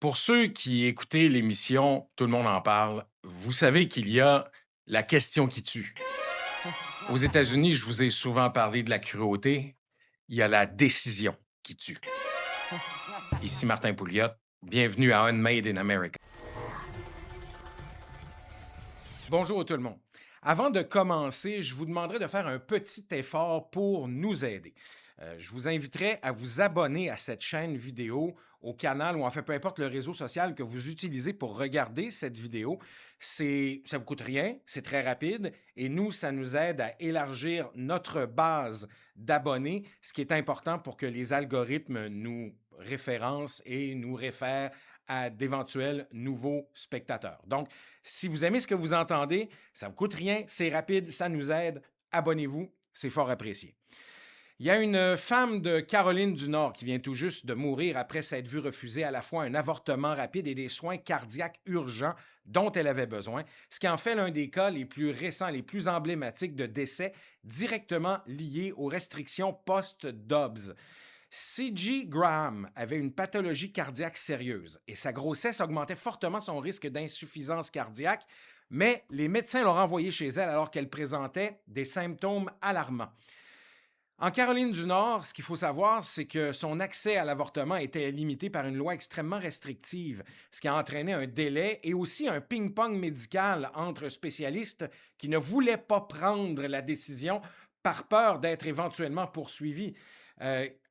Pour ceux qui écoutaient l'émission Tout le monde en parle, vous savez qu'il y a la question qui tue. Aux États-Unis, je vous ai souvent parlé de la cruauté. Il y a la décision qui tue. Ici Martin Pouliot. Bienvenue à Unmade in America. Bonjour tout le monde. Avant de commencer, je vous demanderai de faire un petit effort pour nous aider. Je vous inviterai à vous abonner à cette chaîne vidéo, au canal ou en fait peu importe le réseau social que vous utilisez pour regarder cette vidéo. Ça vous coûte rien, c'est très rapide et nous, ça nous aide à élargir notre base d'abonnés, ce qui est important pour que les algorithmes nous référencent et nous réfèrent à d'éventuels nouveaux spectateurs. Donc, si vous aimez ce que vous entendez, ça ne vous coûte rien, c'est rapide, ça nous aide. Abonnez-vous, c'est fort apprécié. Il y a une femme de Caroline du Nord qui vient tout juste de mourir après s'être vue refuser à la fois un avortement rapide et des soins cardiaques urgents dont elle avait besoin, ce qui en fait l'un des cas les plus récents, les plus emblématiques de décès directement liés aux restrictions post-Dobbs. C.G. Graham avait une pathologie cardiaque sérieuse et sa grossesse augmentait fortement son risque d'insuffisance cardiaque, mais les médecins l'ont renvoyée chez elle alors qu'elle présentait des symptômes alarmants. En Caroline du Nord, ce qu'il faut savoir, c'est que son accès à l'avortement était limité par une loi extrêmement restrictive, ce qui a entraîné un délai et aussi un ping-pong médical entre spécialistes qui ne voulaient pas prendre la décision par peur d'être éventuellement poursuivis.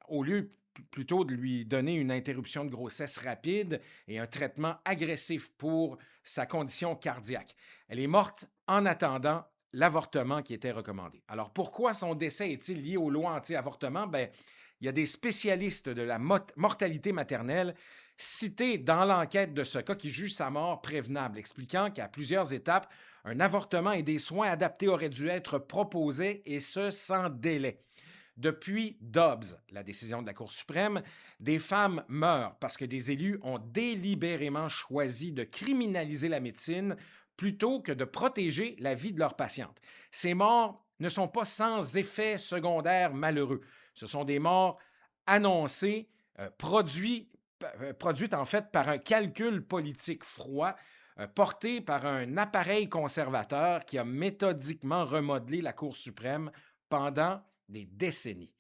Au lieu plutôt de lui donner une interruption de grossesse rapide et un traitement agressif pour sa condition cardiaque. Elle est morte en attendant l'avortement qui était recommandé. Alors, pourquoi son décès est-il lié aux lois anti-avortement? Ben, il y a des spécialistes de la mortalité maternelle cités dans l'enquête de ce cas qui jugent sa mort prévenable, expliquant qu'à plusieurs étapes, un avortement et des soins adaptés auraient dû être proposés et ce sans délai. Depuis Dobbs, la décision de la Cour suprême, des femmes meurent parce que des élus ont délibérément choisi de criminaliser la médecine plutôt que de protéger la vie de leurs patientes. Ces morts ne sont pas sans effets secondaires malheureux. Ce sont des morts annoncées, produites en fait par un calcul politique froid, porté par un appareil conservateur qui a méthodiquement remodelé la Cour suprême pendant des décennies.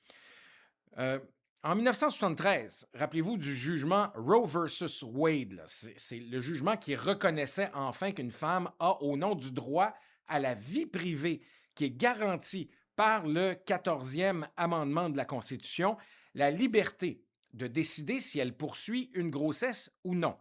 Euh, En 1973, rappelez-vous du jugement Roe versus Wade. C'est le jugement qui reconnaissait enfin qu'une femme a, au nom du droit à la vie privée, qui est garanti par le 14e amendement de la Constitution, la liberté de décider si elle poursuit une grossesse ou non.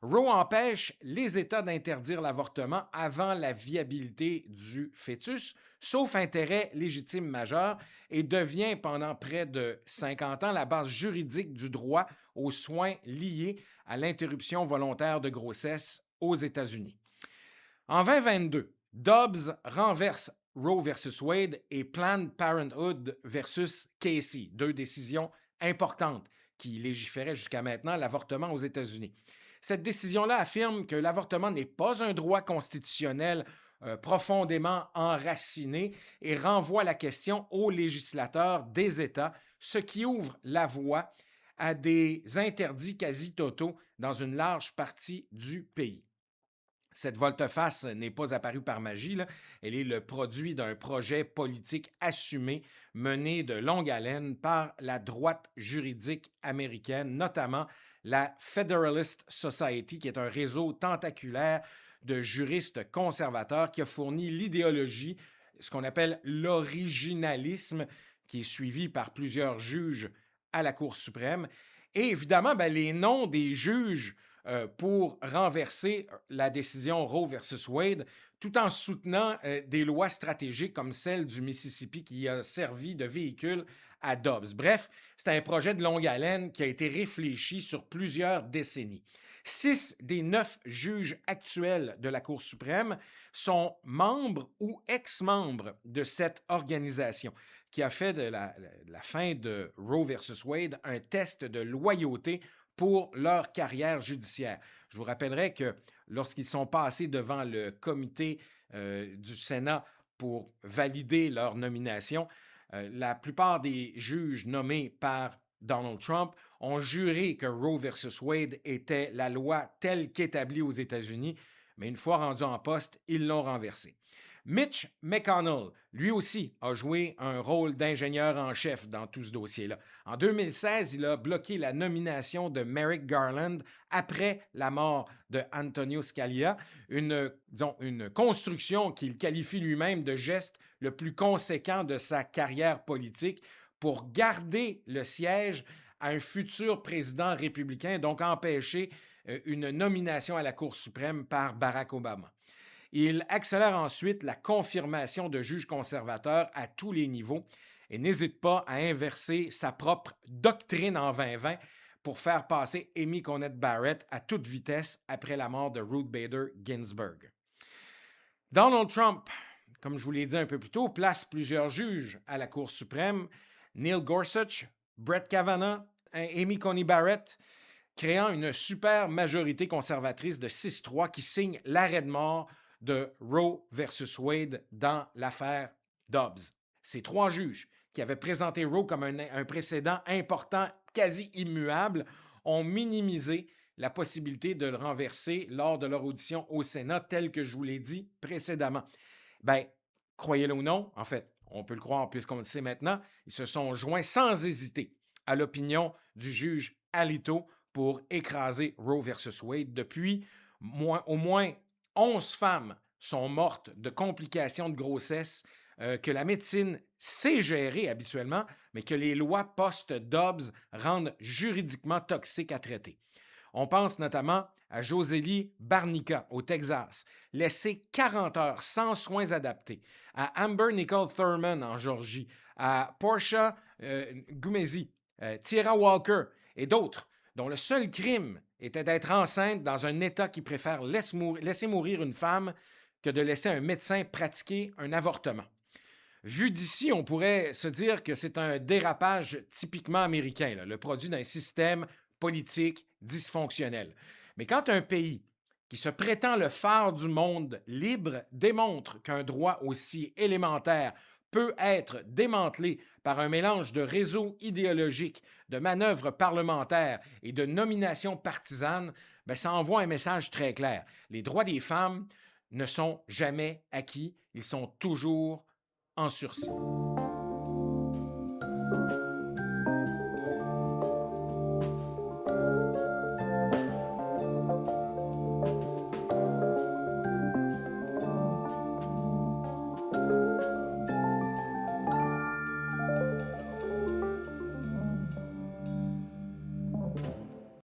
Roe empêche les États d'interdire l'avortement avant la viabilité du fœtus, sauf intérêt légitime majeur, et devient pendant près de 50 ans la base juridique du droit aux soins liés à l'interruption volontaire de grossesse aux États-Unis. En 2022, Dobbs renverse Roe versus Wade et Planned Parenthood versus Casey, deux décisions importantes qui légiféraient jusqu'à maintenant l'avortement aux États-Unis. Cette décision-là affirme que l'avortement n'est pas un droit constitutionnel profondément enraciné et renvoie la question aux législateurs des États, ce qui ouvre la voie à des interdits quasi totaux dans une large partie du pays. Cette volte-face n'est pas apparue par magie, là. Elle est le produit d'un projet politique assumé, mené de longue haleine par la droite juridique américaine, notamment la Federalist Society, qui est un réseau tentaculaire de juristes conservateurs qui a fourni l'idéologie, ce qu'on appelle l'originalisme, qui est suivi par plusieurs juges à la Cour suprême. Et évidemment, les noms des juges pour renverser la décision Roe versus Wade, tout en soutenant des lois stratégiques comme celle du Mississippi qui a servi de véhicule à Dobbs. Bref, c'est un projet de longue haleine qui a été réfléchi sur plusieurs décennies. 6 des 9 juges actuels de la Cour suprême sont membres ou ex-membres de cette organisation qui a fait de la fin de Roe versus Wade un test de loyauté pour leur carrière judiciaire. Je vous rappellerai que lorsqu'ils sont passés devant le comité du Sénat pour valider leur nomination, la plupart des juges nommés par Donald Trump, ont juré que Roe versus Wade était la loi telle qu'établie aux États-Unis, mais une fois rendus en poste, ils l'ont renversée. Mitch McConnell, lui aussi, a joué un rôle d'ingénieur en chef dans tout ce dossier-là. En 2016, il a bloqué la nomination de Merrick Garland après la mort de Antonio Scalia, une construction qu'il qualifie lui-même de geste le plus conséquent de sa carrière politique pour garder le siège à un futur président républicain, donc empêcher une nomination à la Cour suprême par Barack Obama. Il accélère ensuite la confirmation de juges conservateurs à tous les niveaux et n'hésite pas à inverser sa propre doctrine en 2020 pour faire passer Amy Coney Barrett à toute vitesse après la mort de Ruth Bader Ginsburg. Donald Trump, comme je vous l'ai dit un peu plus tôt, place plusieurs juges à la Cour suprême, Neil Gorsuch, Brett Kavanaugh, Amy Coney Barrett, créant une super majorité conservatrice de 6-3 qui signe l'arrêt de mort de Roe versus Wade dans l'affaire Dobbs. Ces 3 juges qui avaient présenté Roe comme un précédent important, quasi immuable, ont minimisé la possibilité de le renverser lors de leur audition au Sénat, tel que je vous l'ai dit précédemment. Ben, croyez-le ou non, en fait, on peut le croire puisqu'on le sait maintenant, ils se sont joints sans hésiter à l'opinion du juge Alito pour écraser Roe versus Wade. Depuis, au moins 11 femmes sont mortes de complications de grossesse que la médecine sait gérer habituellement, mais que les lois post-Dobbs rendent juridiquement toxiques à traiter. On pense notamment à Josélie Barnica au Texas, laissée 40 heures sans soins adaptés, à Amber Nicole Thurman en Georgie, à Portia Gumezi, Tierra Walker et d'autres, dont le seul crime était d'être enceinte dans un État qui préfère laisser mourir une femme que de laisser un médecin pratiquer un avortement. Vu d'ici, on pourrait se dire que c'est un dérapage typiquement américain, là, le produit d'un système politique dysfonctionnel. Mais quand un pays qui se prétend le phare du monde libre démontre qu'un droit aussi élémentaire peut être démantelé par un mélange de réseaux idéologiques, de manœuvres parlementaires et de nominations partisanes, ben ça envoie un message très clair. Les droits des femmes ne sont jamais acquis, ils sont toujours en sursis.